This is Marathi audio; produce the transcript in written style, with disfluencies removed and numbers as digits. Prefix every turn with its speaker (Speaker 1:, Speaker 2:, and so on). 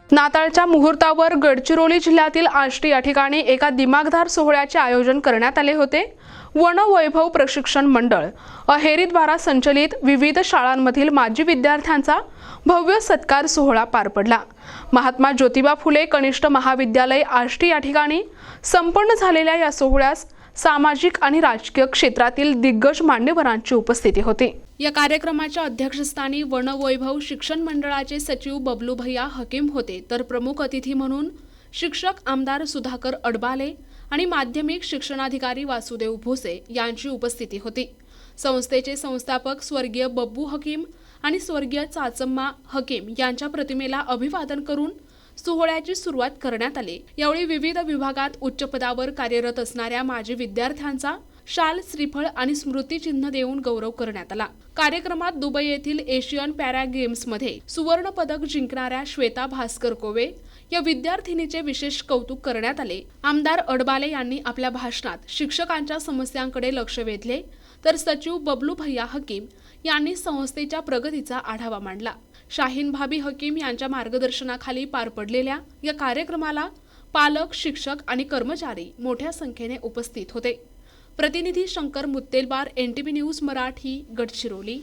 Speaker 1: नाताळच्या मुहूर्तावर गडचिरोली जिल्ह्यातील आष्टी या ठिकाणी एका दिमागदार सोहळ्याचे आयोजन करण्यात आले होते। वनवैभव प्रशिक्षण मंडळ अहेरीद्वारा संचलित विविध शाळांमधील माजी विद्यार्थ्यांचा भव्य सत्कार सोहळा पार पडला। महात्मा ज्योतिबा फुले कनिष्ठ महाविद्यालय आष्टी या ठिकाणी संपन्न झालेल्या या सोहळ्यास सामाजिक आणि राजकीय क्षेत्रातील दिग्गज मान्यवरांची उपस्थिती होती। या कार्यक्रमाच्या अध्यक्षस्थानी वनवैभव शिक्षण मंडळाचे सचिव बबलू भैया हकीम होते, तर प्रमुख अतिथी म्हणून शिक्षक आमदार सुधाकर अडबाले आणि माध्यमिक शिक्षणाधिकारी वासुदेव भोसे यांची उपस्थिती होती। संस्थेचे संस्थापक स्वर्गीय बब्बू हकीम आणि स्वर्गीय चाचम्मा हकीम यांच्या प्रतिमेला अभिवादन करून सोहळ्याची सुरुवात करण्यात आली। यावेळी विविध विभागात उच्च पदावर कार्यरत असणाऱ्या माजी विद्यार्थ्यांचा शाल, श्रीफळ आणि स्मृतिचिन्ह देऊन गौरव करण्यात आला। कार्यक्रमात दुबई येथील एशियन पॅरा गेम्समध्ये सुवर्ण पदक जिंकणाऱ्या श्वेता भास्कर कोवे या विद्यार्थिनीचे विशेष कौतुक करण्यात आले। आमदार अडबाले यांनी आपल्या भाषणात शिक्षकांच्या समस्यांकडे लक्ष वेधले, तर सचिव बबलू भैया हकीम यांनी संस्थेच्या प्रगतीचा आढावा मांडला। शाहीन भाभी हकीम यांच्या मार्गदर्शनाखाली पार पडलेल्या या कार्यक्रमाला पालक, शिक्षक आणि कर्मचारी मोठ्या संख्येने उपस्थित होते। प्रतिनिधी शंकर मुत्तेलवार, NTV न्यूज मराठी, गडचिरोली।